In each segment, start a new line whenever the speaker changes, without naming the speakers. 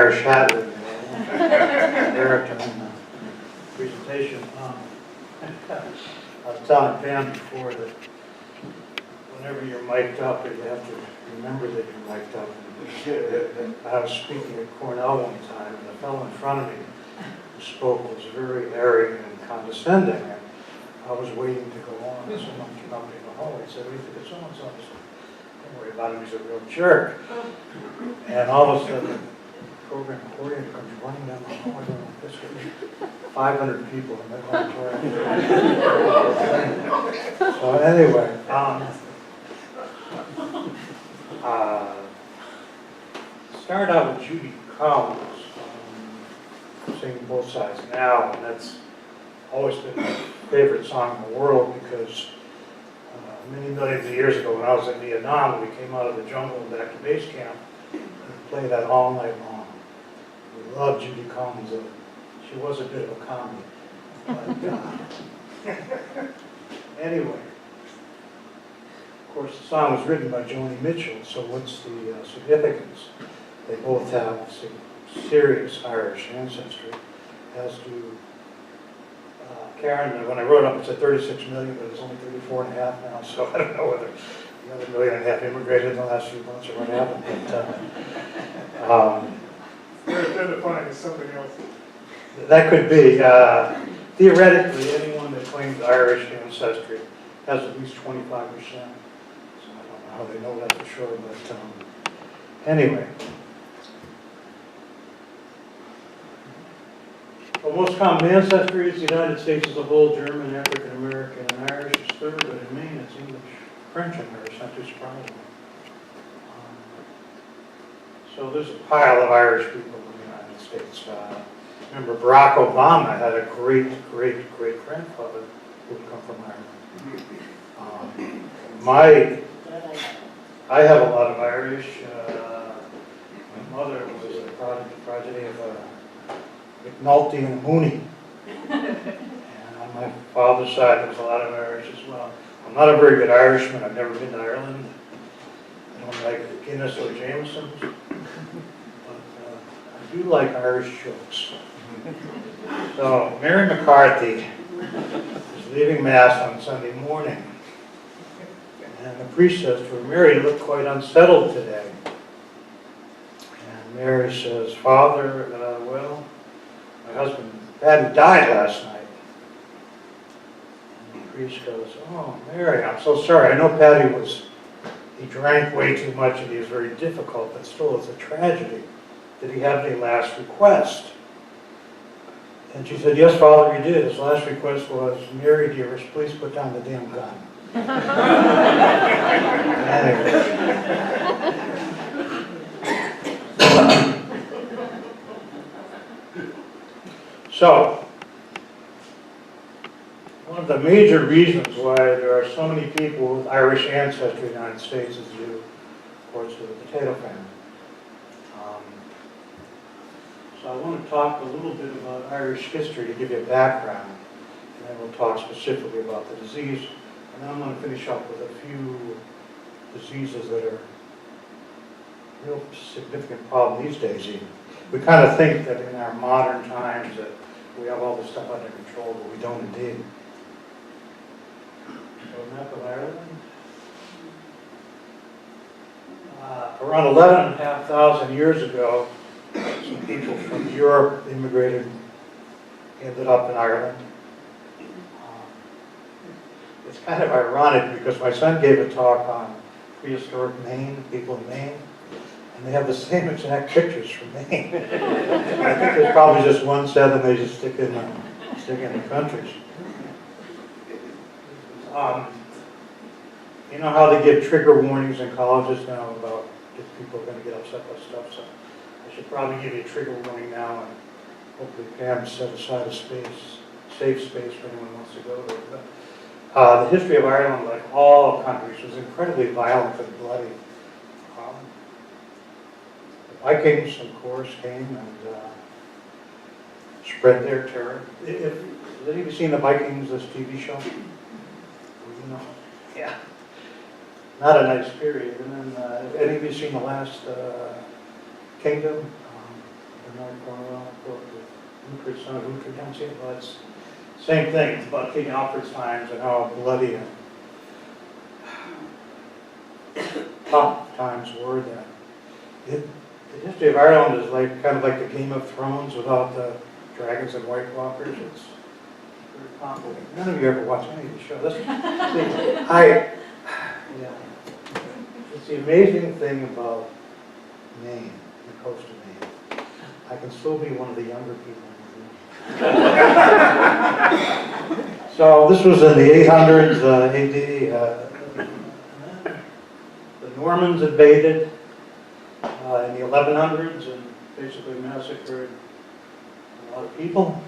Irish hat with me. Character in the presentation. I was telling Pam before that whenever you're mic'd up, you have to remember that you're mic'd up. I was speaking at Cornell one time, and the fellow in front of me who spoke was very arrogant and condescending. And I was waiting to go on, and someone came up to me in the hallway and said, "What do you think of so-and-so?" I said, "Don't worry about him, he's a real jerk." And all of a sudden, the program coordinator comes running down the hallway going, "This could be 500 people in that auditorium." So anyway, start out with Judy Collins, singing Both Sides Now, and that's always been my favorite song in the world because many millions of years ago when I was in Vietnam, we came out of the jungle and back to base camp and played that all night long. We loved Judy Collins. She was a bit of a comedy. But, anyway, of course, the song was written by Joni Mitchell, so what's the significance? They both have serious Irish ancestry, as do Karen. When I wrote up, it said 36 million, but it's only 34 and a half now, so I don't know whether the other 1.5 million immigrated in the last few months or what happened. But,
they're identifying as something else.
that could be. Theoretically, anyone that claims Irish ancestry has at least 25%. So I don't know how they know that for sure, but anyway. Well, most common ancestry is the United States as a whole, German, African American, and Irish is third, but in Maine it's English, French, and Irish, not too surprising. So there's a pile of Irish people in the United States. Remember, Barack Obama had a great-great-great-grandfather who would come from Ireland. I have a lot of Irish. My mother was a progeny of McNulty and Mooney. And on my father's side, there's a lot of Irish as well. I'm not a very good Irishman. I've never been to Ireland. I don't like Guinness or Jameson's. But I do like Irish jokes. So, Mary McCarthy is leaving Mass on Sunday morning. And the priest says to her, "Mary, you look quite unsettled today." And Mary says, "Father, well, my husband, Patty, died last night." And the priest goes, "Oh, Mary, I'm so sorry. I know Patty he drank way too much and he was very difficult, but still it's a tragedy. Did he have any last request?" And she said, "Yes, Father, he did. His last request was, 'Mary, dearest, please put down the damn gun.'" So, one of the major reasons why there are so many people with Irish ancestry in the United States is due, of course, to the potato famine. So I want to talk a little bit about Irish history to give you a background, and then we'll talk specifically about the disease, and then I'm going to finish up with a few diseases that are a real significant problem these days even. We kind of think that in our modern times that we have all this stuff under control, but we don't indeed. So map of Ireland. Around 11,500 years ago, some people from Europe immigrated, ended up in Ireland. It's kind of ironic because my son gave a talk on prehistoric Maine, people in Maine, and they have the same exact pictures from Maine. I think there's probably just one set and they just stick in the countries. You know how they give trigger warnings in colleges now about if people are going to get upset by stuff, so I should probably give you a trigger warning now, and hopefully Pam set aside a safe space for anyone who wants to go there. But, the history of Ireland, like all countries, was incredibly violent and bloody. The Vikings, of course, came and spread their terror. Has anybody seen the Vikings, this TV show? You know? Yeah. Not a nice period. And then, have any of you seen The Last Kingdom? Bernard Cornwell wrote the Utrecht, son of Utrecht, don't see it, but it's same thing. It's about King Alfred's times and how bloody and tough times were then. The history of Ireland is like kind of like the Game of Thrones without the dragons and White Walkers. It's very complicated. None of you ever watch any of the show. Yeah. It's the amazing thing about Maine, the coast of Maine. I can still be one of the younger people in the room. So this was in the 800s AD. The Normans invaded in the 1100s and basically massacred a lot of people.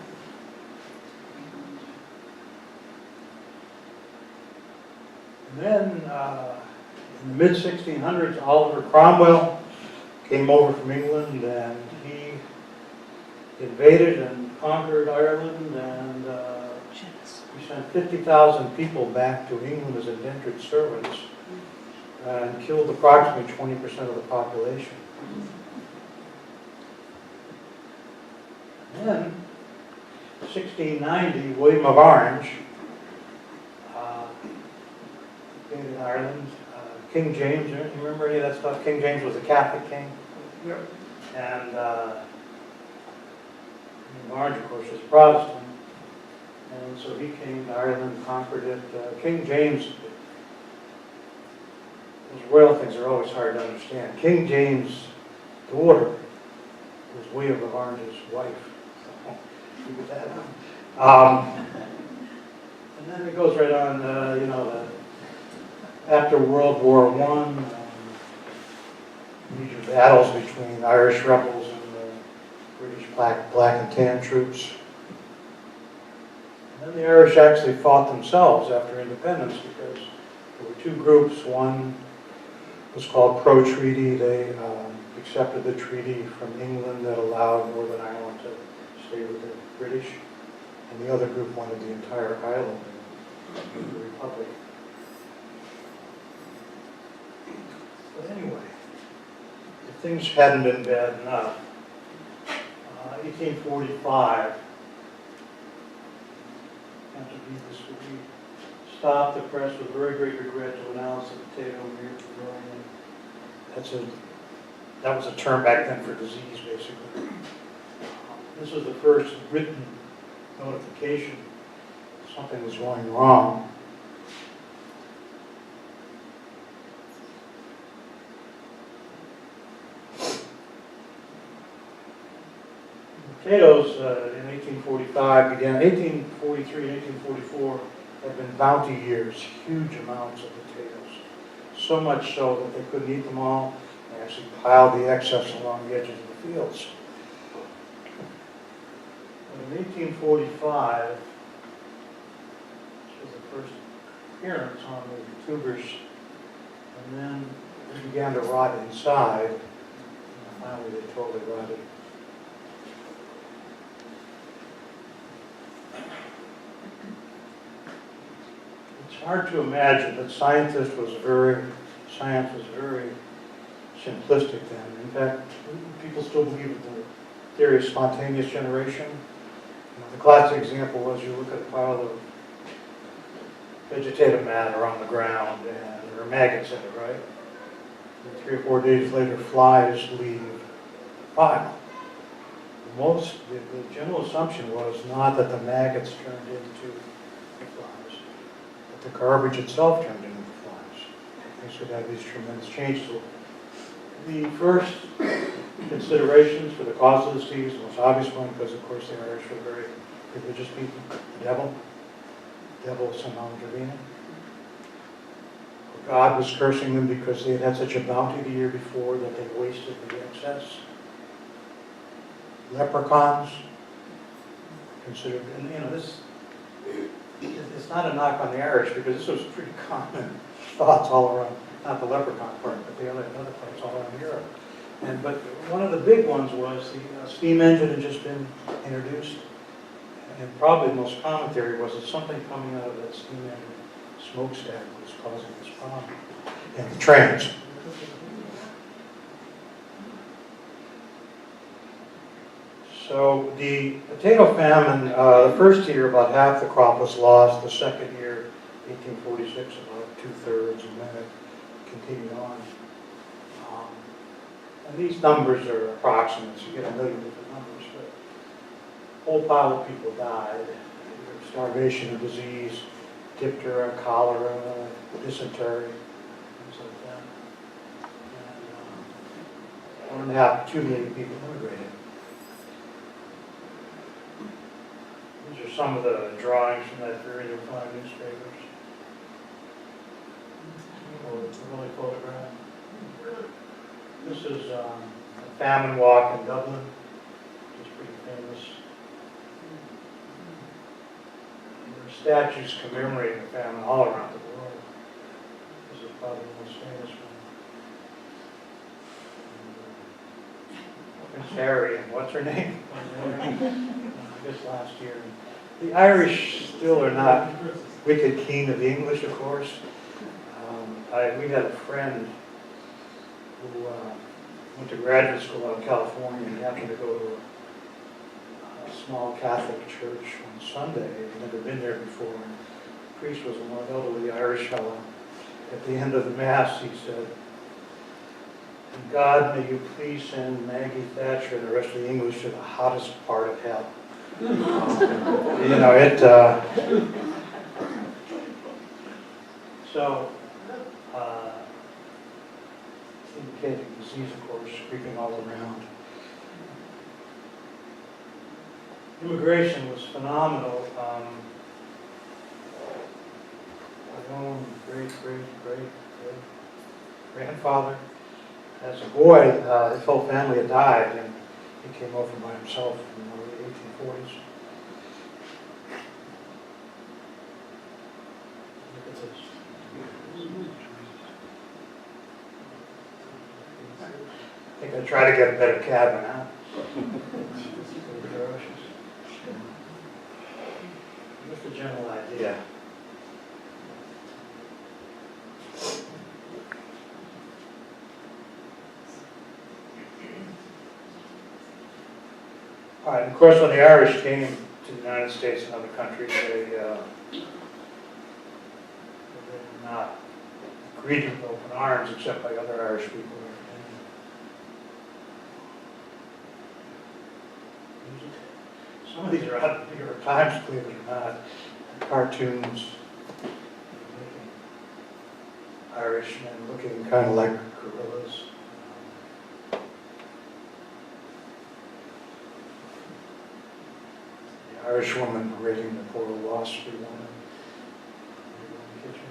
And then in the mid-1600s, Oliver Cromwell came over from England and he invaded and conquered Ireland, and he sent 50,000 people back to England as indentured servants and killed approximately 20% of the population. And then, 1690, William of Orange invaded Ireland. King James, you remember any of that stuff? King James was a Catholic king.
Yeah.
And William of Orange, of course, was Protestant. And so he came to Ireland, conquered it. King James, those royal things are always hard to understand. King James' daughter was William of Orange's wife. So, figure that out. And then it goes right on, after World War I, major battles between Irish rebels and the British black and tan troops. And then the Irish actually fought themselves after independence because there were two groups. One was called pro-treaty. They accepted the treaty from England that allowed Northern Ireland to stay with the British. And the other group wanted the entire island in the Republic. But anyway, if things hadn't been bad enough, 1845, after we stopped the press with very great regret to announce that potato that was a term back then for disease, basically. This was the first written notification that something was going wrong. Potatoes in 1845 began, 1843 and 1844 had been bounty years, huge amounts of potatoes. So much so that they couldn't eat them all. They actually piled the excess along the edges of the fields. But in 1845, this was the first appearance on the tubers, and then they began to rot inside, and finally they totally rotted. It's hard to imagine that science was very simplistic then. In fact, people still believe in the theory of spontaneous generation. The classic example was you look at a pile of vegetative matter on the ground and there are maggots in it, right? And 3 or 4 days later, flies leave the pile. The general assumption was not that the maggots turned into the flies, but the garbage itself turned into the flies. Things would have these tremendous changes. So the first considerations for the cause of the disease, the most obvious one, because of course the Irish were very religious people, the devil somehow intervening. God was cursing them because they had had such a bounty the year before that they wasted the excess. Leprechauns, considered, and this, it's not a knock on the Irish because this was pretty common thoughts all around, not the leprechaun part, but the other parts all around Europe. But one of the big ones was the steam engine had just been introduced. And probably the most common theory was that something coming out of that steam engine smokestack was causing this problem. And the trains. So the potato famine, the first year about half the crop was lost. The second year, 1846, about 2/3, and then it continued on. And these numbers are approximates. You get a million different numbers, but a whole pile of people died. Starvation of disease, diphtheria, cholera, dysentery, things like that. And 1.5 to 2 million people immigrated. These are some of the drawings from that period. You'll find in newspapers. Oh, it's a really photograph. This is a famine walk in Dublin, which is pretty famous. There are statues commemorating the famine all around the world. This is probably the most famous one. Prince Harry and what's her name? I guess last year. The Irish still are not wicked keen of the English, of course. We had a friend who went to graduate school out in California and happened to go to a small Catholic church on Sunday. He'd never been there before. And the priest was an elderly Irish fellow. At the end of the Mass, he said, "And God, may you please send Maggie Thatcher and the rest of the English to the hottest part of hell." You know, indicating disease, of course, creeping all around. Immigration was phenomenal. My own great-grandfather, as a boy, his whole family had died, and he came over by himself in the early 1840s. Look at this. I think I try to get a better cabin, huh? Just a general idea. All right, and of course, when the Irish came to the United States and other countries, they did not greet with open arms except by other Irish people. Some of these are out of the New York Times, believe it or not. Cartoons, Irishmen looking kind of like gorillas. The Irish woman raiding the poor waspy woman in the kitchen.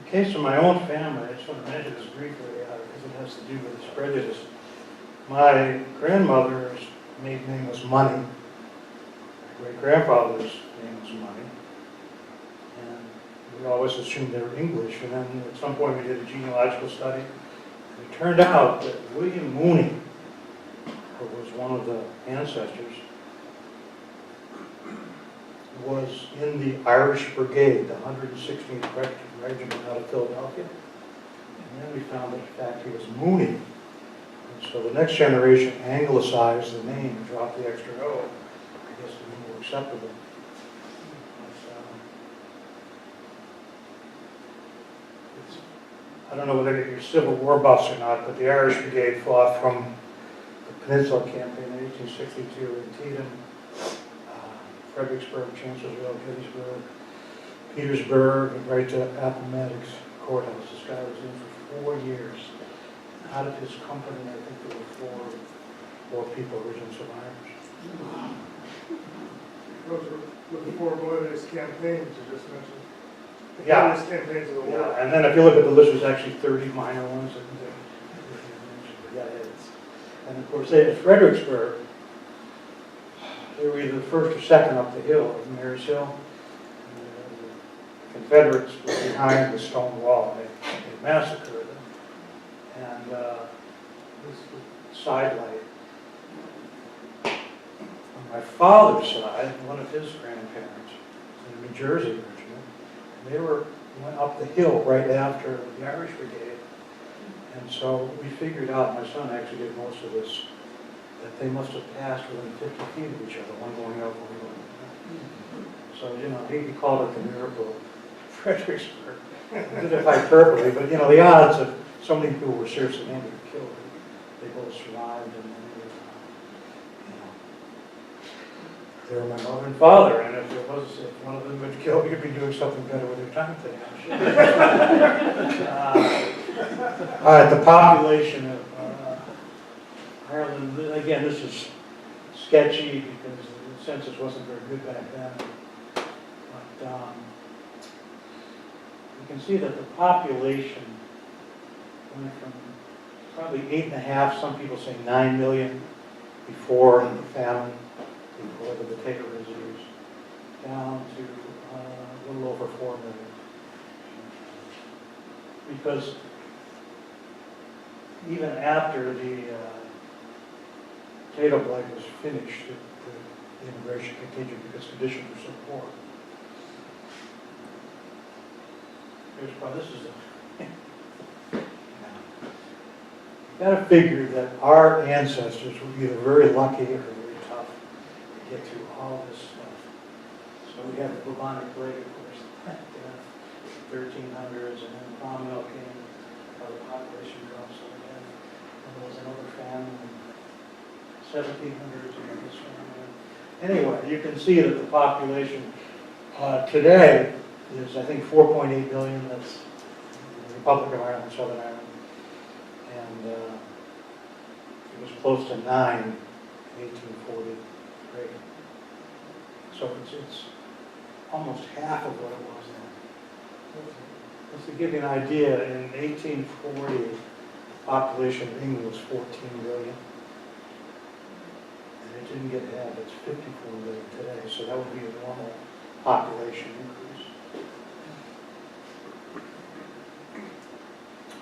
In the case of my own family, I just want to mention this briefly because it has to do with this prejudice. My grandmother's maiden name was Money. My great-grandfather's name was Money. And we always assumed they were English. And then at some point we did a genealogical study. And it turned out that William Mooney, who was one of the ancestors, was in the Irish Brigade, the 116th Regiment out of Philadelphia. And then we found that, in fact, he was Mooney. And so the next generation anglicized the name and dropped the extra O, I guess, to be more acceptable. I don't know whether you're Civil War buffs or not, but the Irish Brigade fought from the Peninsula Campaign in 1862 in Antietam, Fredericksburg, Chancellorsville, Gettysburg, Petersburg, and right to Appomattox Courthouse. This guy was in for 4 years. Out of his company, I think there were four people, original survivors.
Those were the four bloodiest campaigns you just mentioned. The
Yeah.
bloodiest campaigns of the war.
Yeah, and then if you look at the list, there's actually 30 minor ones. Yeah, and of course, they at Fredericksburg, they were either the first or second up the hill, Mary's Hill. The Confederates were behind the stone wall. They massacred them. And this side light. On my father's side, one of his grandparents in the New Jersey regiment, they were went up the hill right after the Irish Brigade. And so we figured out, my son actually did most of this, that they must have passed within 50 feet of each other, one going up, one going down. So, you know, he called it the miracle of Fredericksburg. He did it hyperbole, but, you know, the odds of so many people were seriously injured and killed, they both survived, and then they were my mother and father, and if one of them had killed, you'd be doing something better with your time today, I'm sure. All right, the population of Ireland, again, this is sketchy because the census wasn't very good back then. But you can see that the population went from probably 8.5, some people say 9 million before the famine, before the potato disease, down to a little over 4 million. Because even after the potato blight was finished, the immigration continued because conditions were so poor. Here's why this is you've got to figure that our ancestors were either very lucky or very tough to get through all this stuff. So we have the bubonic plague, of course, in the 1300s, and then Famine came, the population dropped so again. And there was another famine in the 1700s, and this famine. Anyway, you can see that the population today is, I think, 4.8 million. That's the Republic of Ireland, Southern Ireland. And it was close to 9 in 1843. So it's almost half of what it was then. Just to give you an idea, in 1840, the population of England was 14 million. And it didn't get half, it's 54 million today. So that would be a normal population increase.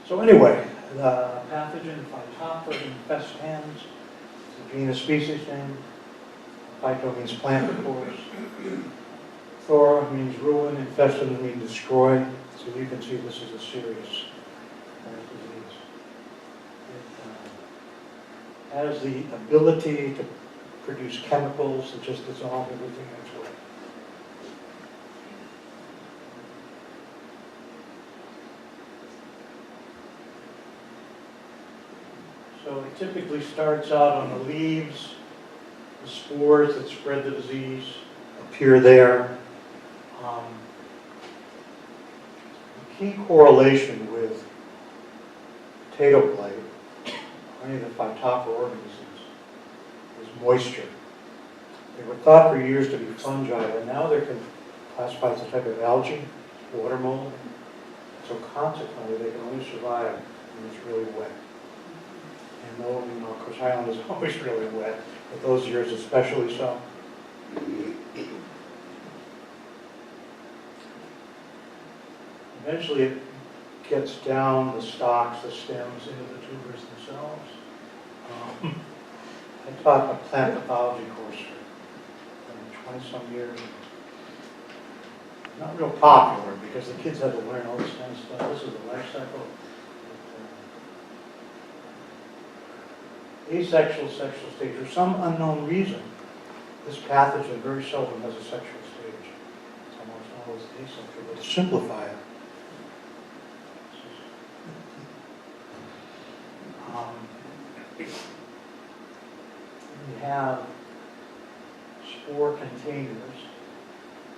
So anyway, the pathogen Skidompha infestans, the genus species name. Phyto means plant, of course. Thora means ruin, infested means destroy. So you can see this is a serious disease. It has the ability to produce chemicals that just dissolve everything in its way. So it typically starts out on the leaves. The spores that spread the disease appear there. The key correlation with potato blight, or any of the Phytophthora organisms, is moisture. They were thought for years to be fungi, and now they're classified as a type of algae, water mold. So consequently, they can only survive when it's really wet. And though, you know, of course, Ireland is always really wet, but those years especially so. Eventually it gets down the stalks, the stems, into the tubers themselves. I taught a plant pathology course for 20-some years. Not real popular because the kids had to learn all this kind of stuff. This is the life cycle. Asexual sexual stage. For some unknown reason, this pathogen very seldom has a sexual stage. It's almost always asexual. But to simplify it, we have spore containers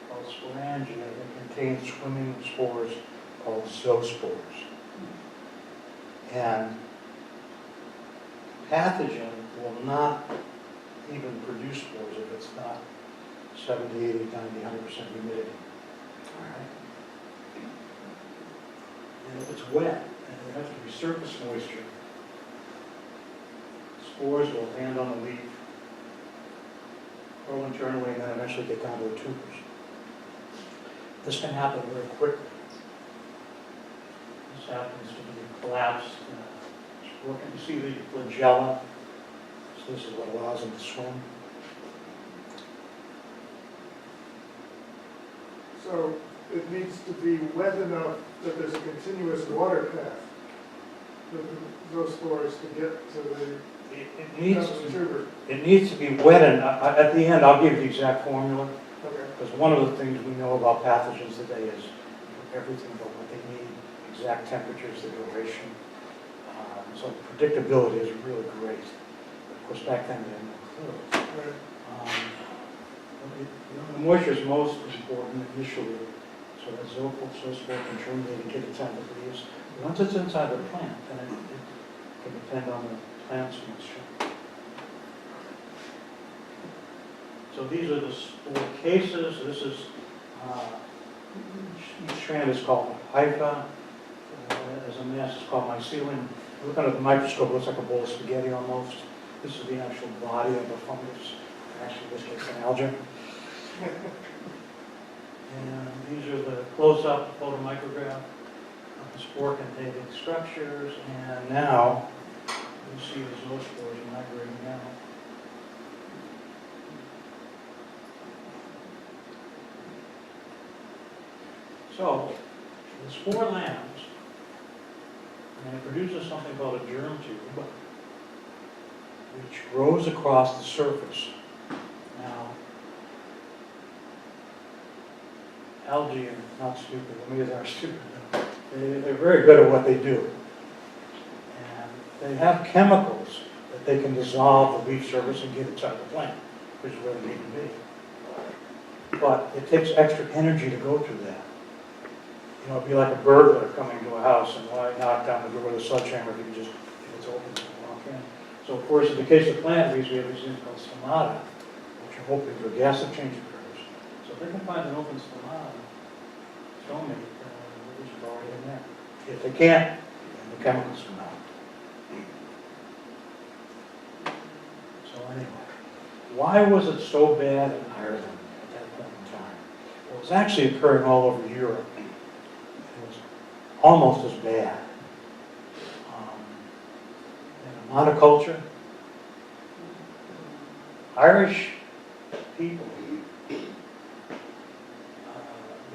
called sporangia that contain swimming spores called zoospores. And pathogen will not even produce spores if it's not 70, 80, 90, 100% humidity. All right? And if it's wet and there has to be surface moisture, spores will land on the leaf, grow internally, and then eventually get down to the tubers. This can happen very quickly. This happens to be collapsed. You see the flagella. So this is what allows them to swim.
So it needs to be wet enough that there's a continuous water path for those spores to get to the tuber.
It needs to be wet, and at the end, I'll give you the exact formula,
Okay.
because one of the things we know about pathogens today is everything about what they need, exact temperatures, the duration. So predictability is really great. Of course, back then, we had no clue.
Right.
The moisture is most important initially, so that zoospore can germinate and get inside the leaves. Once it's inside the plant, then it can depend on the plant's moisture. So these are the spore cases. This is, each strand is called a hypha. As a mass, it's called mycelium. Look under the microscope, it looks like a bowl of spaghetti almost. This is the actual body of the fungus. Actually, this is an algae. And these are the close-up photomicrograph of the spore-containing structures. And now, you see the zoospores migrating out. So, the spore lands, and it produces something called a germ tube, which grows across the surface. Now, algae are not stupid. Maybe they are stupid. They're very good at what they do. And they have chemicals that they can dissolve the leaf surface and get inside the plant, which is where they need to be. But it takes extra energy to go through that. You know, it'd be like a burglar coming to a house and why knock down the door with a sledgehammer if you can just, if it's open, you can walk in. So of course, in the case of plant leaves, we have these things called stomata, which are hoping for gas exchange occurs. So if they can find an open stomata, show me what is already in there. If they can't, then the chemicals come out. So anyway, why was it so bad in Ireland at that point in time? Well, it was actually occurring all over Europe. Almost as bad. In a monoculture, Irish people, you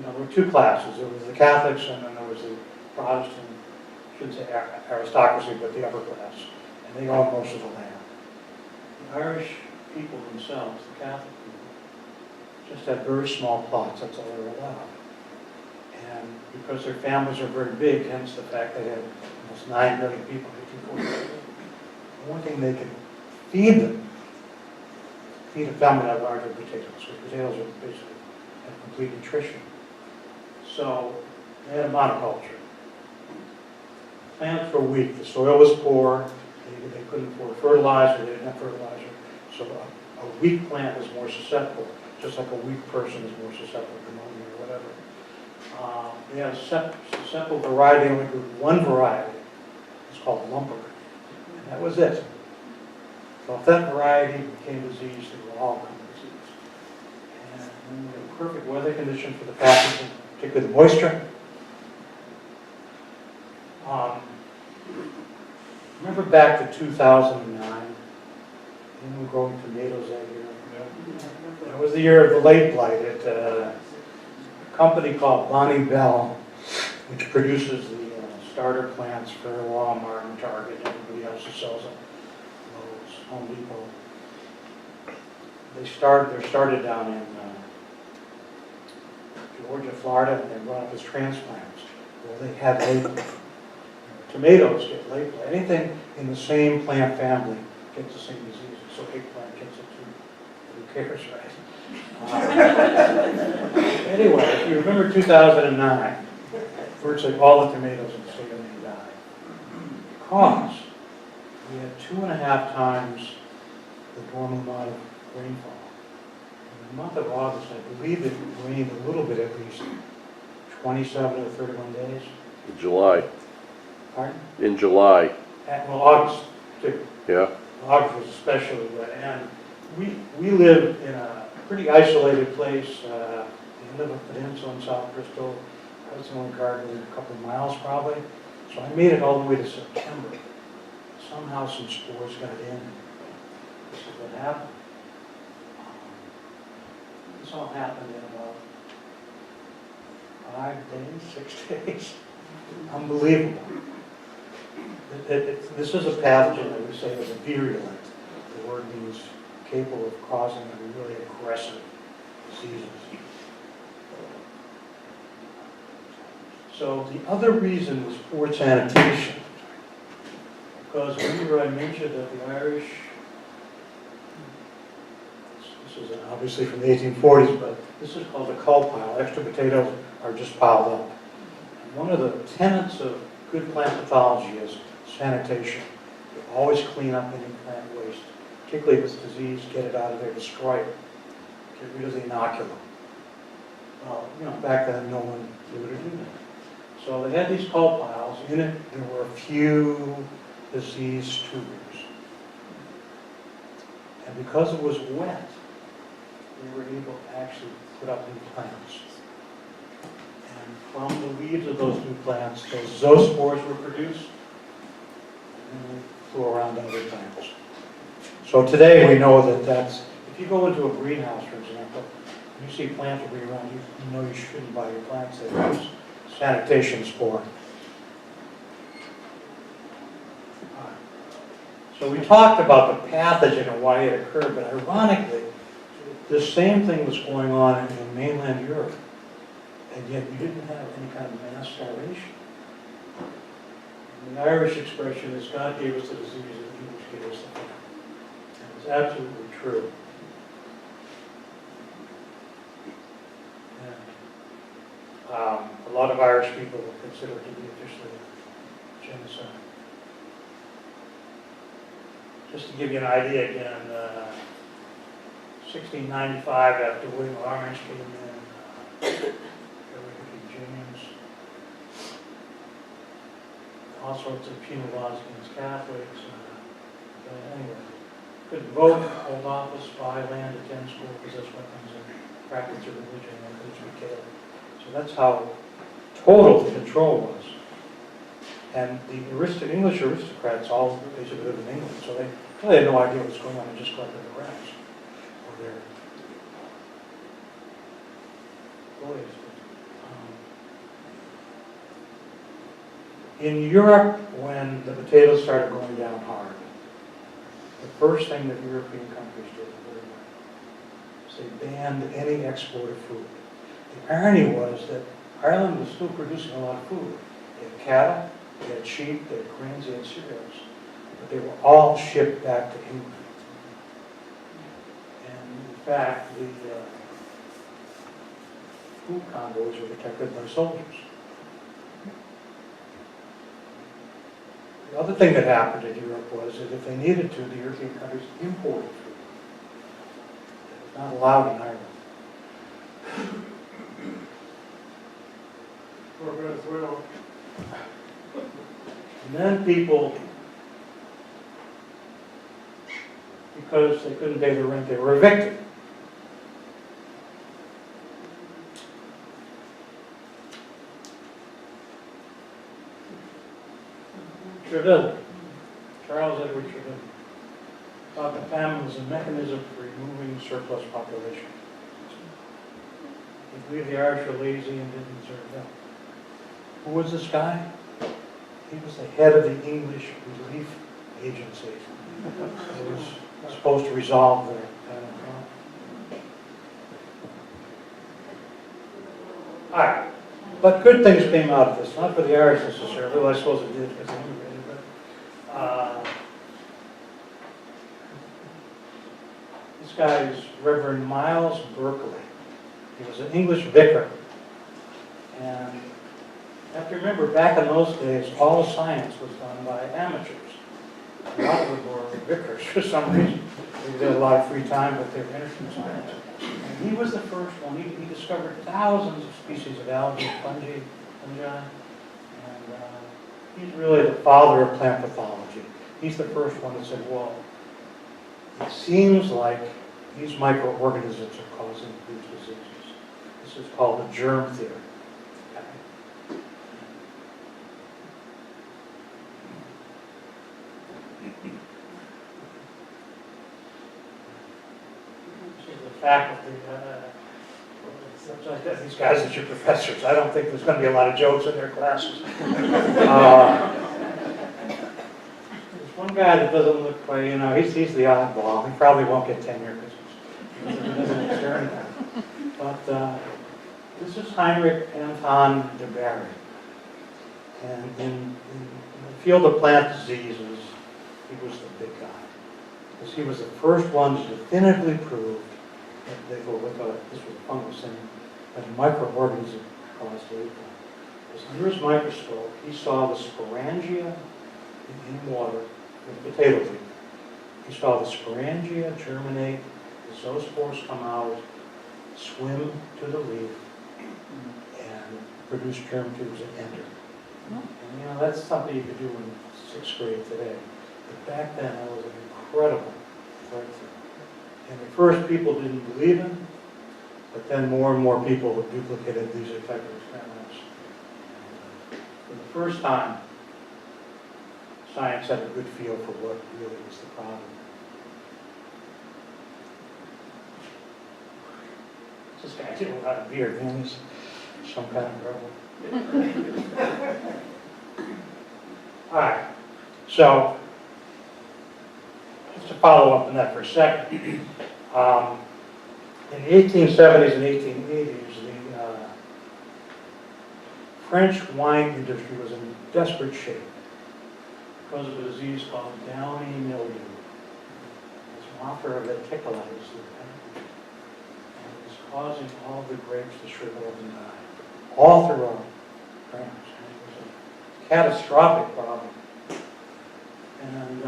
know, there were two classes. There was the Catholics and then there was the Protestant, I shouldn't say aristocracy, but the upper class. And they owned most of the land. The Irish people themselves, the Catholic people, just had very small plots. That's all they were allowed. And because their families are very big, hence the fact they had almost 9 million people in 1840. The one thing they could feed them, feed a family that large of potatoes, because potatoes are basically have complete nutrition. So they had a monoculture. Plants were weak. The soil was poor. They couldn't afford fertilizer. They didn't have fertilizer. So a weak plant is more susceptible, just like a weak person is more susceptible to pneumonia or whatever. They had a susceptible variety, only grew one variety. It's called lumber. And that was it. So if that variety became diseased, they would all become diseased. And then we had a perfect weather condition for the pathogen, particularly the moisture. Remember back to 2009? We were growing tomatoes that year. Yeah. It was the year of the late blight. A company called Bonnie Bell, which produces the starter plants for Walmart and Target and everybody else who sells them, Lowe's, Home Depot. They're started down in Georgia, Florida, and they brought up as transplants. Well, they had late tomatoes get late blight. Anything in the same plant family gets the same disease. So eggplant gets it too. Who cares, right? Anyway, if you remember 2009, virtually all the tomatoes in the state of Maine died. Because we had 2.5 times the normal amount of rainfall. In the month of August, I believe it rained a little bit at least, 27 to 31 days.
In July.
Pardon?
In July.
Well, August, too.
Yeah.
August was especially wet. And we live in a pretty isolated place. We live in a peninsula in South Bristol. I was the only garden within a couple of miles probably. So I made it all the way to September. Somehow some spores got in. This is what happened. This all happened in about 5 days, 6 days. Unbelievable. This is a pathogen that we say is a virulent. The word means capable of causing a really aggressive diseases. So the other reason was poor sanitation. Because remember I mentioned that the Irish, this is obviously from the 1840s, but this is called a cull pile. Extra potatoes are just piled up. And one of the tenets of good plant pathology is sanitation. You always clean up any plant waste, particularly if it's disease, get it out of there, destroy it, get rid of the inoculum. Well, back then no one knew to do that. So they had these cull piles. In it, there were a few diseased tubers. And because it was wet, they were able to actually put up new plants. And from the leaves of those new plants, those zoospores were produced, and they flew around to other plants. So today we know that that's, if you go into a greenhouse, for example, and you see plants debris around, you know you shouldn't buy your plants there. There's sanitation spore. So we talked about the pathogen and why it occurred, but ironically, the same thing was going on in mainland Europe, and yet you didn't have any kind of mass starvation. And the Irish expression is, God gave us the disease and the English gave us the famine. And it's absolutely true. And, a lot of Irish people were considered to be officially genocide. Just to give you an idea again, 1695, after William Orange came in, James, all sorts of penal laws against Catholics. Anyway, couldn't vote, hold office, buy land, attend school, possess weapons, and practice their religion, and could be killed. So that's how total the control was. And the English aristocrats all basically lived in England, so they really had no idea what was going on. They just collected the rents or their employees. In Europe, when the potatoes started going down hard, the first thing that European countries did was they banned any export of food. The irony was that Ireland was still producing a lot of food. They had cattle, they had sheep, they had grains, they had cereals, but they were all shipped back to England. And in fact, the food convoys were protected by soldiers. The other thing that happened in Europe was that if they needed to, the European countries imported food. It was not allowed in Ireland.
Or Venezuela.
And then people, because they couldn't pay their rent, they were evicted. Treville, Charles Edward Treville, thought the famine was a mechanism for removing surplus population. He believed the Irish were lazy and didn't deserve help. Who was this guy? He was the head of the English Relief Agency. It was supposed to resolve the famine problem. All right. But good things came out of this, not for the Irish necessarily, though I suppose it did because they immigrated. But this guy is Reverend Miles Berkeley. He was an English vicar. And you have to remember, back in those days, all the science was done by amateurs. A lot of them were vicars for some reason. They had a lot of free time, but they were interested in science. And he was the first one. He discovered thousands of species of algae, fungi. And he's really the father of plant pathology. He's the first one that said, well, it seems like these microorganisms are causing these diseases. This is called the germ theory. This is the faculty. These guys that your professors. I don't think there's going to be a lot of jokes in their classes. There's one guy that doesn't look like, you know, he's the oddball. He probably won't get tenure because he doesn't experiment. But this is Heinrich Anton de Berry. And in the field of plant diseases, he was the big guy. Because he was the first one to definitively prove that this was a fungus and that a microorganism caused leaf blight. Because under his microscope, he saw the sporangia in water, in potato leaf. He saw the sporangia germinate, the zoospores come out, swim to the leaf, and produce germ tubes that enter. And you know, that's something you could do in 6th grade today. But back then, that was an incredible breakthrough. And at first, people didn't believe him, but then more and more people duplicated these effective experiments. For the first time, science had a good feel for what really was the problem. This guy did a lot of beer, man. He's some kind of rebel. All right, so just to follow up on that for a second. In the 1870s and 1880s, the French wine industry was in desperate shape because of a disease called downy mildew. It's an offer of reticulates the pathology. And it was causing all the grapes to shrivel up and die, all throughout France. And it was a catastrophic problem. And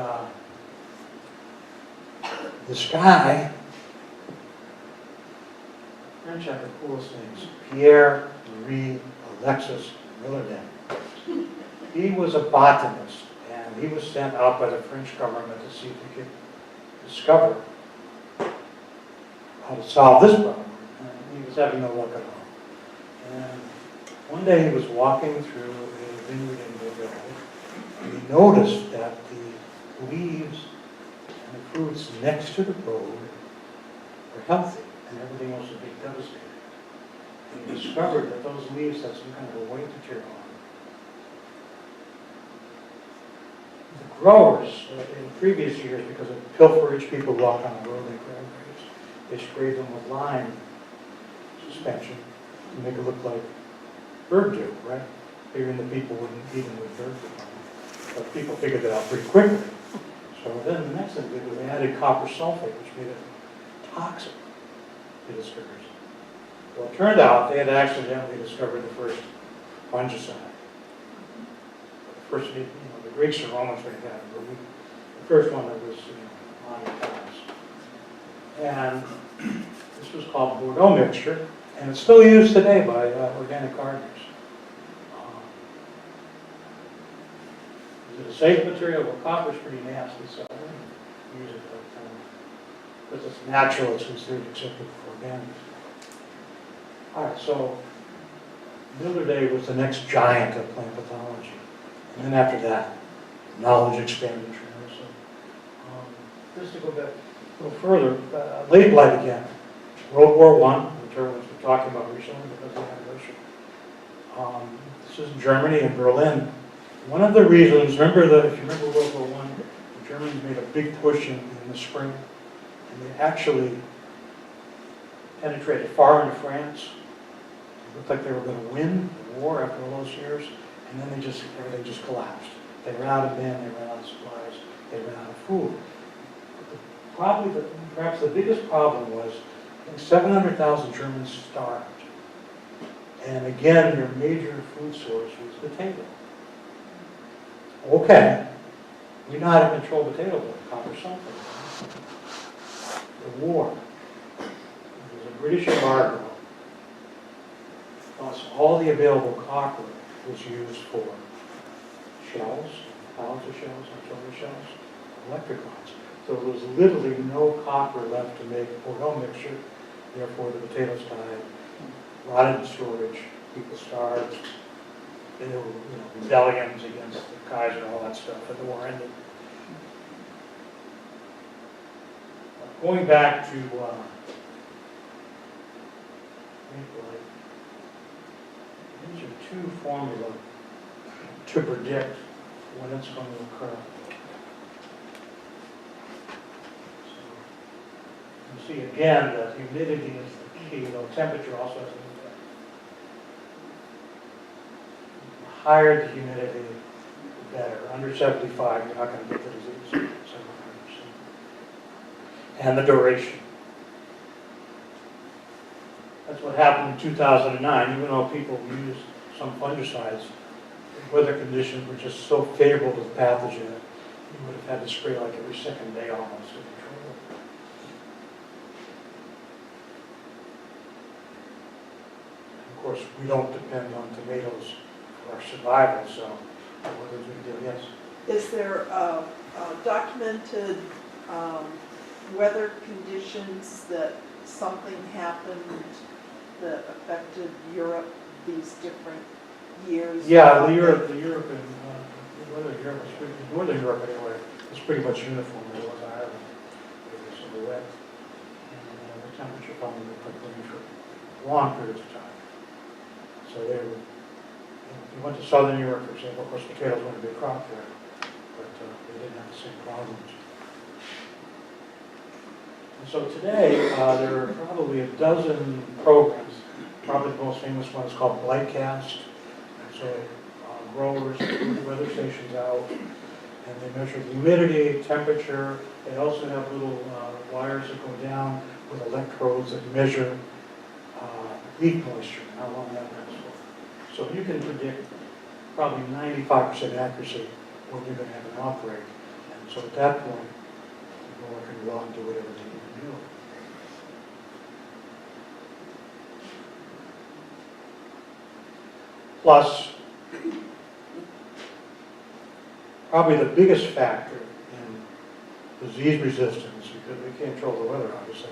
this guy, French have the coolest names, Pierre Marie Alexis Millardin. He was a botanist, and he was sent out by the French government to see if he could discover how to solve this problem. And he was having no luck at all. And one day he was walking through a vineyard in Bordeaux, and he noticed that the leaves and the fruits next to the road were healthy, and everything else was being devastated. And he discovered that those leaves had some kind of a weight material on them. The growers, in previous years, because of pilferage, people walk on the road, they grab grapes. They sprayed them with lime suspension to make it look like bird dew, right? Figuring the people wouldn't eat them with bird dew. But people figured that out pretty quickly. So then the next thing they did was they added copper sulfate, which made it toxic to discouragers. Well, it turned out they had accidentally discovered the first fungicide. The first, you know, the Greeks and Romans may have had it, but the first one that was, you know, on the times. And this was called Bordeaux mixture, and it's still used today by organic gardeners. Is it a safe material? Well, copper's pretty nasty, so I wouldn't use it, but because it's natural, it's considered acceptable for organics. All right, so Millardet was the next giant of plant pathology. And then after that, knowledge expanded tremendously. Just to go back a little further, late blight again. World War I, the term we're talking about recently because of the anniversary. This is in Germany and Berlin. One of the reasons, if you remember World War I, the Germans made a big push in the spring, and they actually penetrated far into France. It looked like they were going to win the war after all those years, and then everything just collapsed. They ran out of men, they ran out of supplies, they ran out of food. Perhaps the biggest problem was, I think 700,000 Germans starved. And again, their major food source was potato. Okay, we know how to control potato blight, copper sulfate. The war. There was a British embargo. Plus, all the available copper was used for shells, pathology shells, artillery shells, electric lines. So there was literally no copper left to make Bordeaux mixture. Therefore, the potatoes died, rotted in storage, people starved. There were, rebellions against the Kaiser and all that stuff, and the war ended. Going back to these are two formula to predict when it's going to occur. So, you see again that humidity is the key, though temperature also has an effect. The higher the humidity, the better. Under 75, you're not going to get the disease. 75%. And the duration. That's what happened in 2009, even though people used some fungicides, the weather conditions were just so favorable to the pathogen, you would have had to spray like every second day almost to control it. Of course, we don't depend on tomatoes for our survival, so what did we do? Yes?
Is there documented weather conditions that something happened that affected Europe these different years?
Yeah, the European, weather in Europe was pretty, Northern Europe anyway, was pretty much uniform. It was Ireland. It was sort of wet. And the temperature probably would put them for long periods of time. So they were, if you went to Southern Europe, for example, of course potatoes weren't a big crop there, but they didn't have the same problems. And so today, there are probably a dozen programs. Probably the most famous one is called Blightcast. And so growers put weather stations out, and they measure the humidity, temperature. They also have little wires that go down with electrodes that measure leaf moisture, and how long that lasts for. So you can predict probably 95% accuracy when you're going to have an outbreak. And so at that point, the grower can go out and do whatever they need to do. Plus, probably the biggest factor in disease resistance, because we can't control the weather, obviously,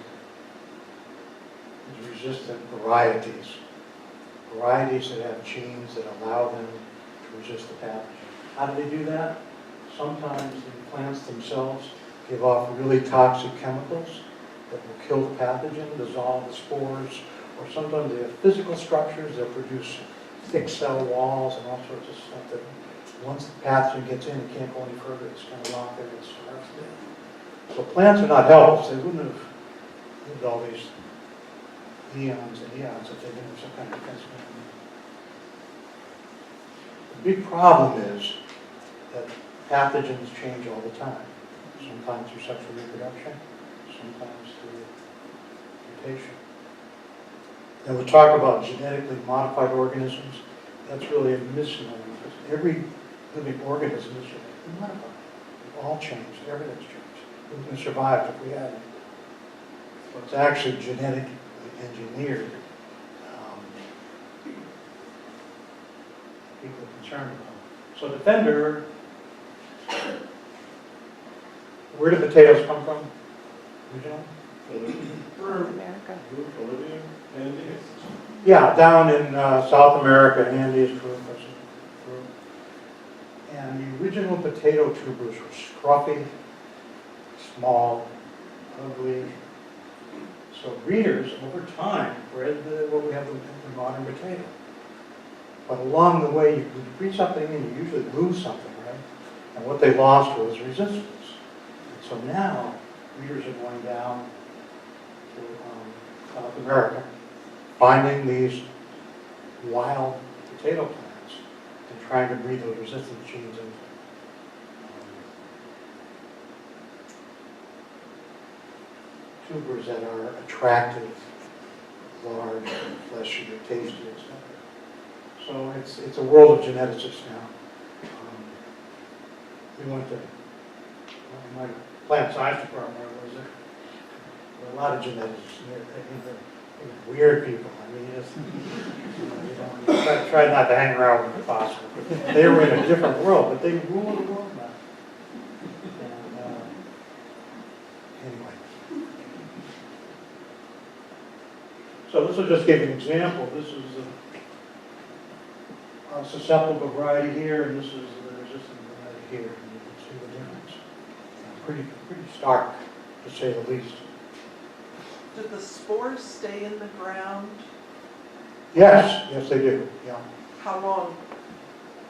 is resistant varieties. Varieties that have genes that allow them to resist the pathogen. How do they do that? Sometimes the plants themselves give off really toxic chemicals that will kill the pathogen, dissolve the spores, or sometimes they have physical structures that produce thick cell walls and all sorts of stuff that once the pathogen gets in, it can't go any further. It's kind of locked there and it starves there. So plants are not helps. They wouldn't have lived all these eons and eons if they didn't have some kind of defense mechanism. The big problem is that pathogens change all the time. Sometimes through sexual reproduction, sometimes through mutation. And we talk about genetically modified organisms. That's really a misnomer because every living organism is genetically modified. We've all changed. Everything's changed. We wouldn't have survived if we hadn't. So it's actually genetically engineered. People are concerned about. So Defender, where do potatoes come from? Regional?
America.
Bolivia, Andes.
Yeah, down in South America, Andes, Peru. And the original potato tubers were scruffy, small, ugly. So breeders, over time, bred what we have the modern potato. But along the way, you breed something and you usually lose something, right? And what they lost was resistance. And so now, breeders are going down to South America, finding these wild potato plants and trying to breed those resistant genes into tubers that are attractive, large, fleshy, tasty, etc. So it's a world of geneticists now. We went to my plant science department, where was it? There were a lot of geneticists. They're weird people. I mean, try not to hang around with them if possible. They were in a different world, but they rule the world now. And, anyway. So this will just give you an example. This is a susceptible variety here, and this is the resistant variety here. And you can see the difference. Pretty stark, to say the least.
Do the spores stay in the ground?
Yes, they do. Yeah.
How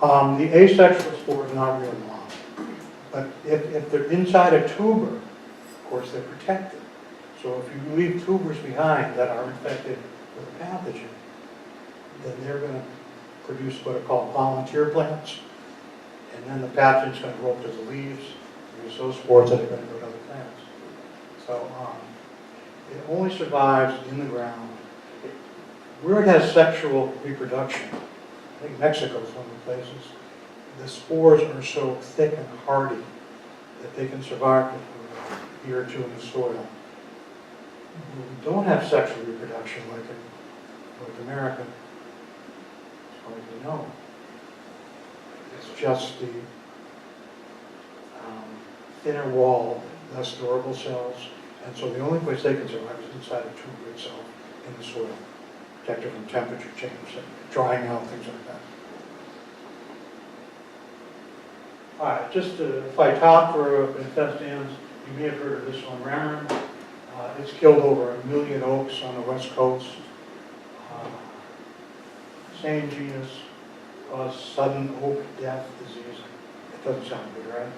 long?
The asexual spore is not real long. But if they're inside a tuber, of course they're protected. So if you leave tubers behind that are infected with a pathogen, then they're going to produce what are called volunteer plants. And then the pathogen's going to roll to the leaves. There's those spores that are going to go to other plants. So it only survives in the ground. Where it has sexual reproduction, I think Mexico is one of the places, the spores are so thick and hardy that they can survive for a year or two in the soil. We don't have sexual reproduction like in North America, as far as we know. It's just the thinner wall, less durable cells, and so the only place they can survive is inside a tuber itself in the soil, protected from temperature change, drying out, things like that. All right, just to Phytophthora infestans, you may have heard of this one, Ramarin. It's killed over 1 million oaks on the west coast. Same genus, caused sudden oak death disease. It doesn't sound good, right?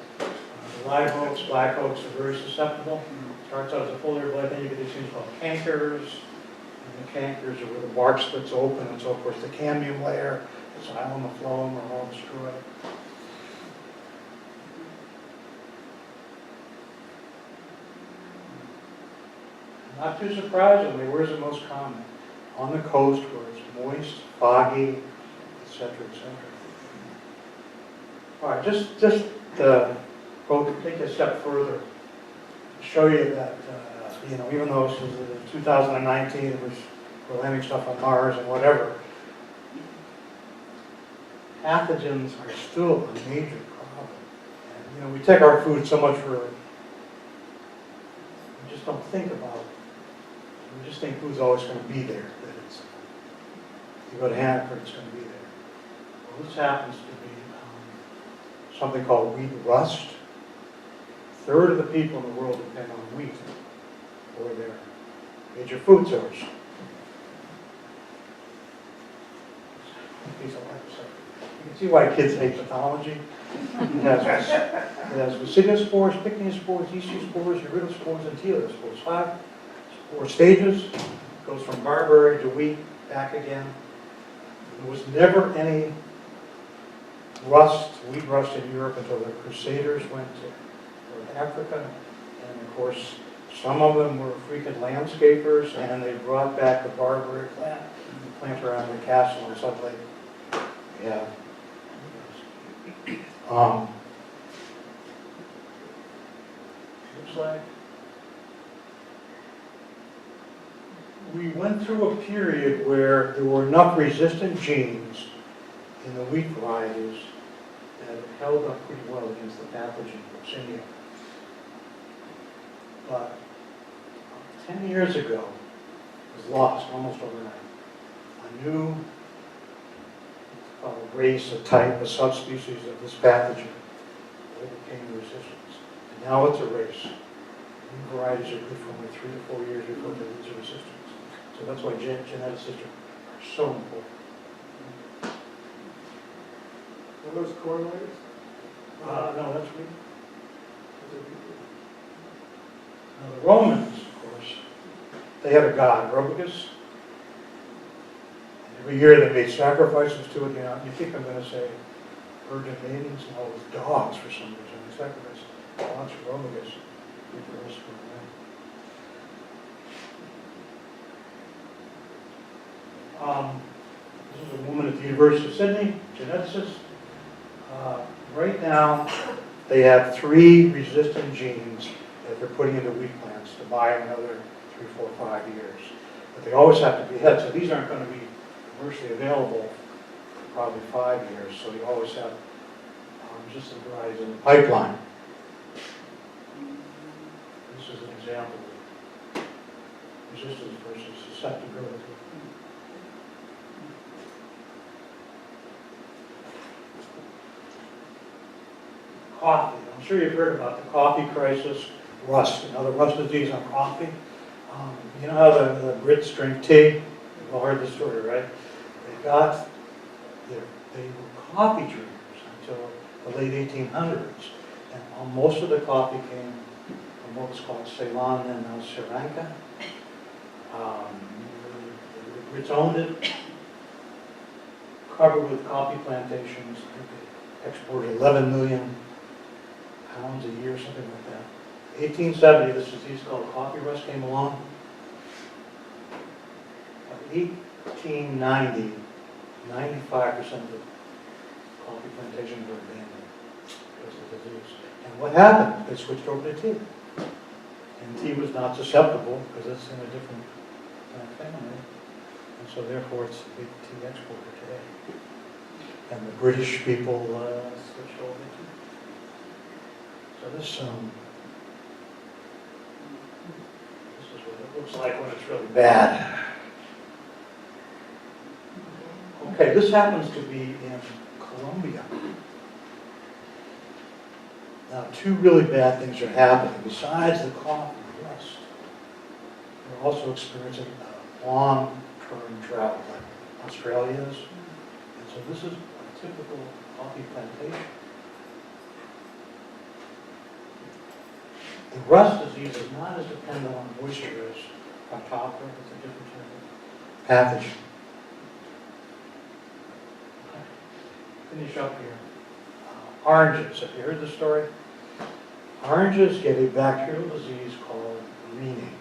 Live oaks, black oaks are very susceptible. Starts out as a foliar blight, then you get these things called cankers. And the cankers are where the bark splits open, and so of course the cambium layer, the xylem, the phloem are all destroyed. Not too surprisingly, where's it most common? On the coast where it's moist, foggy, etc., etc. All right, just go take a step further to show you that, even though this is 2019, we're landing stuff on Mars and whatever, pathogens are still a major problem. And, we take our food so much for, we just don't think about it. We just think food's always going to be there. That it's, you go to Hannaford, it's going to be there. Well, this happens to be something called wheat rust. A third of the people in the world depend on wheat for their major food source. Piece of life. You can see why kids hate pathology. It has bacillospores, pycnospores, ichthyospores, iridospores, and teliospores. 5 spore stages. It goes from barberry to wheat, back again. There was never any wheat rust in Europe until the Crusaders went to North Africa. And of course, some of them were freaking landscapers, and they brought back the barberry plant, the plant around the castle in Salt Lake. Yeah. Looks like we went through a period where there were enough resistant genes in the wheat varieties that it held up pretty well against the pathogen Yersinia. But 10 years ago, it was lost almost overnight. A new a race, a type, a subspecies of this pathogen overcame the resistance. And now it's a race. New varieties are good for only 3 to 4 years before they lose the resistance. So that's why geneticists are so important.
Are those corn layers?
No, that's wheat. Now the Romans, of course, they had a god, Robigus. Every year they made sacrifices to it. You think I'm going to say virgin maidens? No, it was dogs for some reason. They sacrificed dogs for Robigus. This is a woman at the University of Sydney, geneticist. Right now, they have 3 resistant genes that they're putting into wheat plants to buy them another 3, 4, 5 years. But they always have to be ahead, so these aren't going to be commercially available for probably 5 years, so you always have resistant varieties in the pipeline. This is an example of resistance versus susceptibility. Coffee. I'm sure you've heard about the coffee crisis, rust, another rust disease on coffee. You know how the Brits drink tea? You've all heard the story, right? They got they were coffee drinkers until the late 1800s. And most of the coffee came from what was called Ceylon and now Sri Lanka. The Brits owned it, covered with coffee plantations. I think they exported 11 million pounds a year, something like that. 1870, this disease called coffee rust came along. By 1890, 95% of the coffee plantations were abandoned because of the disease. And what happened? They switched over to tea. And tea was not susceptible because it's in a different family. And so therefore it's a big tea exporter today. And the British people switched over to tea. So this is what it looks like when it's really bad. Okay, this happens to be in Colombia. Now, two really bad things are happening. Besides the coffee rust, we're also experiencing a long-term drought like Australia is. And so this is a typical coffee plantation. The rust disease is not as dependent on moisture as phytophthora. It's a different type of pathogen. Finish up here. Oranges. Have you heard the story? Oranges get a bacterial disease called greening.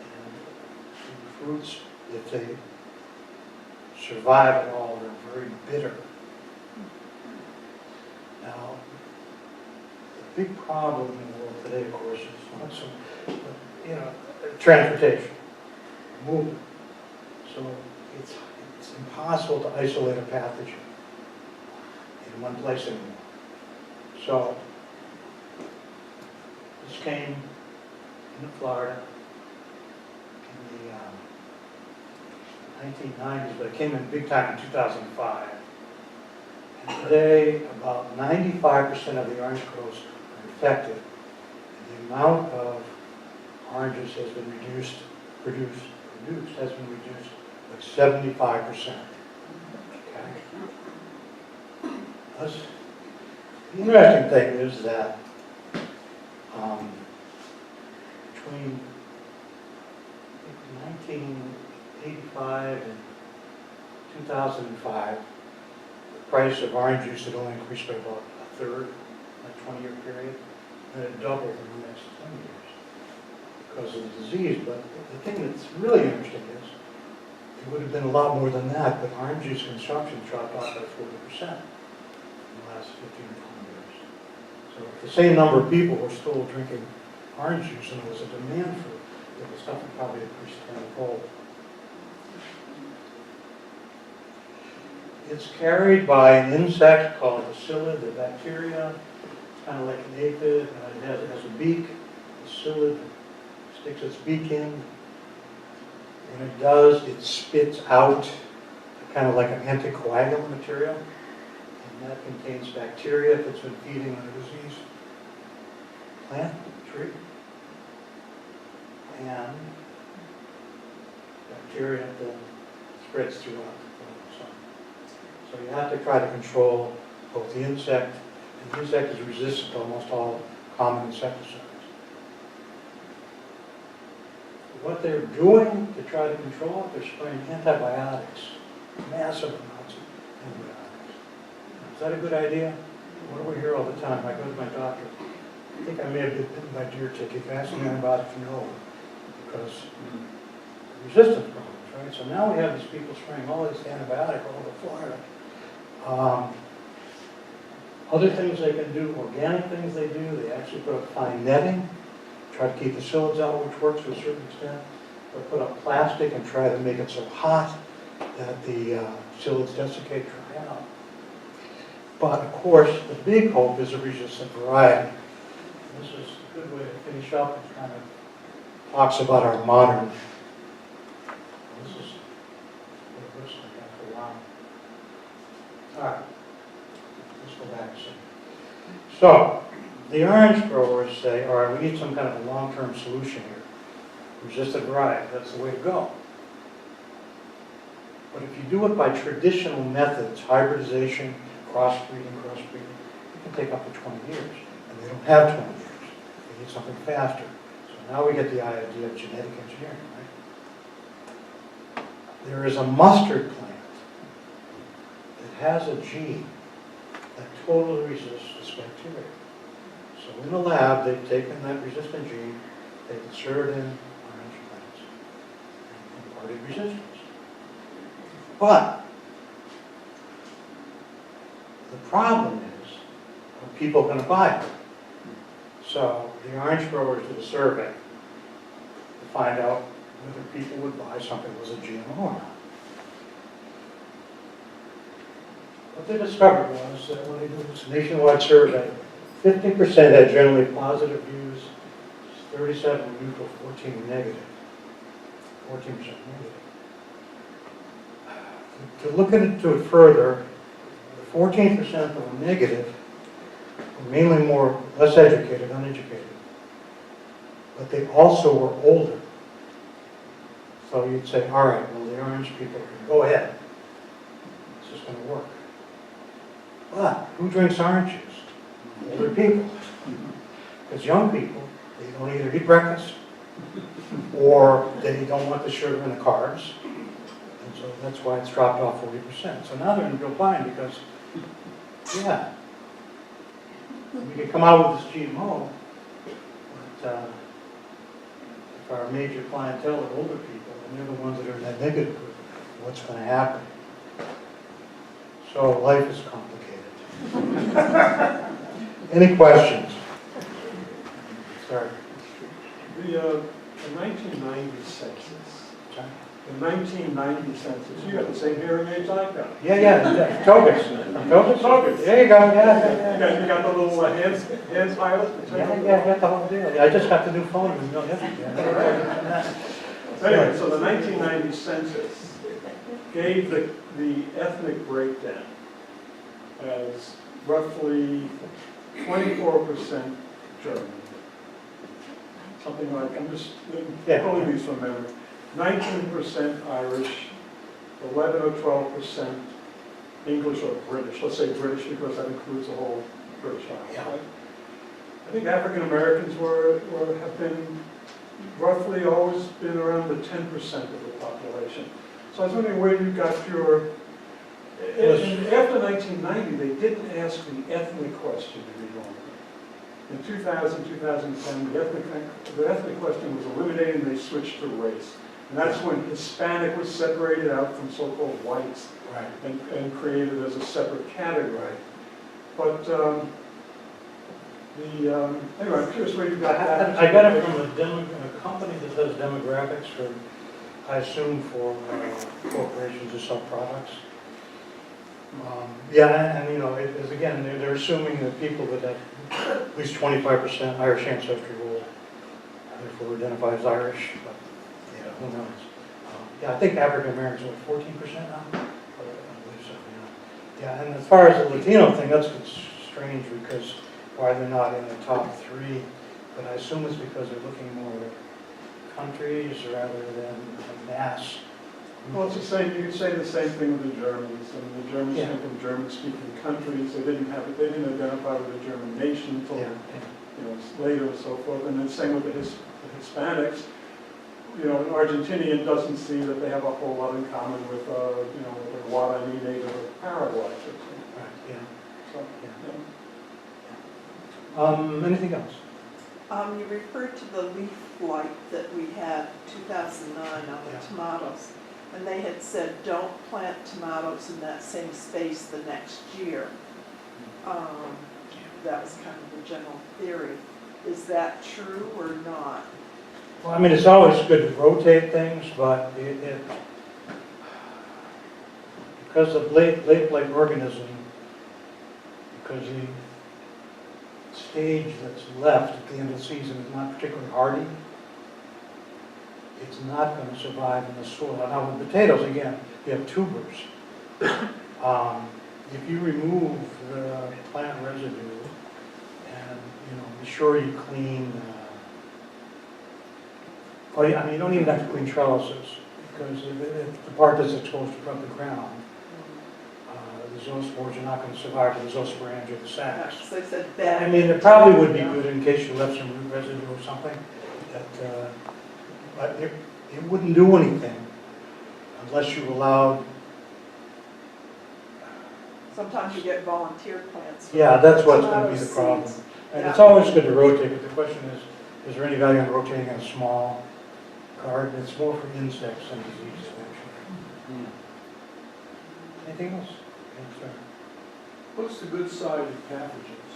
And the fruits, if they survive at all, they're very bitter. Now, the big problem in the world today, of course, is not so, transportation, movement. So it's impossible to isolate a pathogen in one place anymore. So this came in Florida in the 1990s, but it came in big time in 2005. And today, about 95% of the orange groves are infected. And the amount of oranges has been produced has been reduced like 75%. The interesting thing is that between 1985 and 2005, the price of orange juice had only increased by about a third in a 20-year period, and it doubled in the next 10 years because of the disease. But the thing that's really interesting is it would have been a lot more than that, but orange juice consumption dropped off by 40% in the last 15 or 20 years. So if the same number of people were still drinking orange juice and there was a demand for it, the stuff would probably increase tenfold. It's carried by an insect called the psyllid, the bacteria. It's kind of like an aphid, and it has a beak. The psyllid sticks its beak in. When it does, it spits out kind of like an anticoagulant material. And that contains bacteria if it's been feeding on a diseased plant, tree. And bacteria then spreads throughout the sun. So you have to try to control both the insect, and the insect is resistant to almost all common insecticides. What they're doing to try to control it, they're spraying antibiotics, massive amounts of antibiotics. Is that a good idea? What do we hear all the time? I go to my doctor. I think I may have been bitten by deer tick. If you ask me antibiotics, no, because resistance problems, right? So now we have these people spraying all this antibiotic all over Florida. Other things they can do, organic things they do, they actually put up fine netting, try to keep the psyllids out, which works to a certain extent. They'll put up plastic and try to make it so hot that the psyllids desiccate, dry out. But of course, the big hope is a resistant variety. And this is a good way to finish up. It kind of talks about our modern. This is what it looks like after a while. All right, let's go back a second. So, the orange growers say, all right, we need some kind of a long-term solution here. Resistant variety, that's the way to go. But if you do it by traditional methods, hybridization, crossbreeding, it can take up to 20 years. And they don't have 20 years. They need something faster. So now we get the idea of genetic engineering, right? There is a mustard plant that has a gene that totally resists this bacteria. So in the lab, they've taken that resistant gene, they've inserted in orange plants and imparted resistance. But the problem is, are people going to buy it? So the orange growers did a survey to find out whether people would buy something that was a GMO or not. What they discovered was that when they did this nationwide survey, 50% had generally positive views, 37 were neutral, 14 were negative. 14% negative. To look into it further, the 14% that were negative were mainly less educated, uneducated. But they also were older. So you'd say, all right, well, the orange people can go ahead. This is going to work. But who drinks orange juice? Older people. Because young people, they don't either eat breakfast or they don't want the sugar and the carbs. And so that's why it's dropped off 40%. So now they're in a real bind because, yeah, we could come out with this GMO, but if our major clientele are older people, and they're the ones that are in that negative group, what's going to happen? So life is complicated. Any questions? Sorry.
The 1990 census. The 1990 census, you got the same hearing aids I got.
Yeah. Togas.
Togas.
There you go. Yeah.
You got the little hands pilot?
Yeah, got the whole deal. Yeah, I just got the new phone. We don't have it yet.
Anyway, so the 1990 census gave the ethnic breakdown as roughly 24% German. Something like, I'm just pulling these from memory. 19% Irish, 11 or 12% English or British. Let's say British because that includes the whole British Isles.
Yeah.
Right? I think African Americans have been roughly always been around the 10% of the population. So I was wondering where you got your. After 1990, they didn't ask the ethnic question any longer. In 2000, 2010, the ethnic question was eliminated and they switched to race. And that's when Hispanic was separated out from so-called whites and created as a separate category. But anyway, I'm curious where you got that.
I got it from a company that does demographics for, I assume, for corporations who sell products. And you know, again, they're assuming that people that have at least 25% Irish ancestry will therefore identify as Irish, but yeah, who knows? I think African Americans are 14% now. I believe so. Yeah, and as far as the Latino thing, that's strange because why they're not in the top 3, but I assume it's because they're looking more at countries rather than mass.
Well, it's the same. You could say the same thing with the Germans. I mean, the Germans came from German-speaking countries. They didn't identify with the German nation until later and so forth. And then same with the Hispanics. You know, an Argentinian doesn't see that they have a whole lot in common with with a Guarani native of Paraguay.
Right. Yeah.
So,
Anything else?
You referred to the leaf blight that we had 2009 on the tomatoes. And they had said, don't plant tomatoes in that same space the next year. That was kind of the general theory. Is that true or not?
Well, I mean, it's always good to rotate things, but because the late blight organism, because the stage that's left at the end of the season is not particularly hardy, it's not going to survive in the soil. Now with potatoes, again, you have tubers. If you remove the plant residue and, be sure you clean, you don't even have to clean trellises. because if the part that's exposed above the ground, the zoospores are not going to survive the zoosporangia of the sacs.
So they said bed.
I mean, it probably would be good in case you left some root residue or something, but it wouldn't do anything unless you allowed.
Sometimes you get volunteer plants.
Yeah, that's what's going to
Tomato
be the problem.
seeds.
And
Yeah.
it's always good to rotate, but the question is there any value in rotating a small garden? It's more for insects than diseases, actually. Anything else? Yes, sir.
What's the good side of pathogens?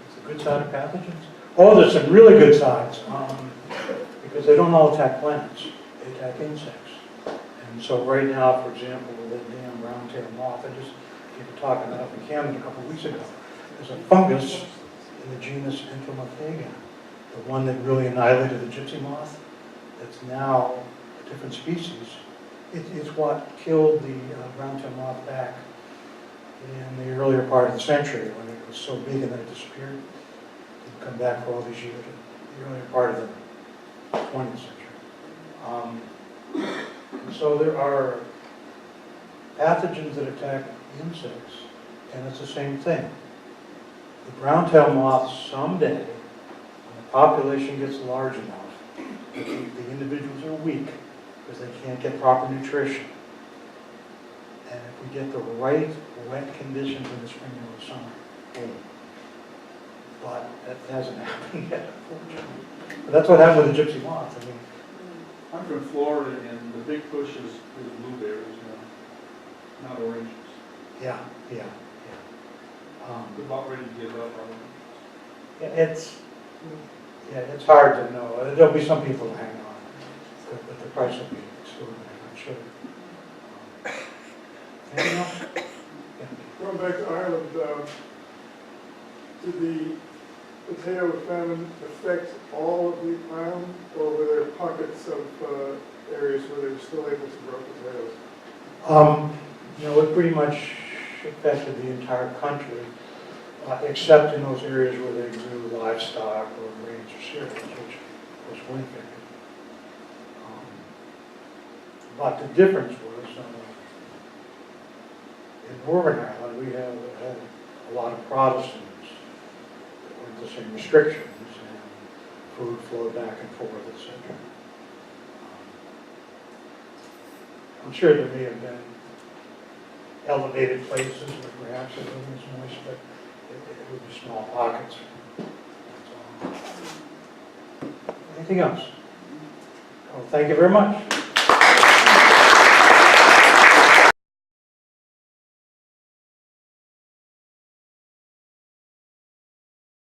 It's a good side of pathogens? Oh, there's some really good sides, because they don't all attack plants, they attack insects. And so right now, for example, with the damn brown-tailed moth, I just gave a talk on it up in Camden a couple of weeks ago. There's a fungus in the genus Entomophaga, the one that really annihilated the gypsy moth, that's now a different species. It's what killed the brown-tailed moth back in the earlier part of the century when it was so big and then it disappeared. Didn't come back for all these years, the earlier part of the 20th century. And so there are pathogens that attack insects, and it's the same thing. The brown-tailed moth someday, when the population gets large enough, the individuals are weak because they can't get proper nutrition. And if we get the right wet conditions in the spring and the summer, but that hasn't happened yet, unfortunately. But that's what happened with the gypsy moth. I mean,
I'm from Florida, and the big push is blueberries now, not oranges.
yeah.
They're about ready to give up on
It's hard to know. There'll be some people who hang on, but the price will be extraordinary, I'm sure. Anything else? Yeah.
Going back to Ireland, did the potato famine affect all of the island, or were there pockets of areas where they were still able to grow potatoes?
It pretty much affected the entire country, except in those areas where they grew livestock or grains or cereals, which was were affected. But the difference was, in Northern Ireland, we had a lot of Protestants with the same restrictions, and food flowed back and forth, etc. I'm sure there may have been elevated places where perhaps it wasn't as moist, but it would be small pockets. That's all. Anything else? Oh, thank you very much.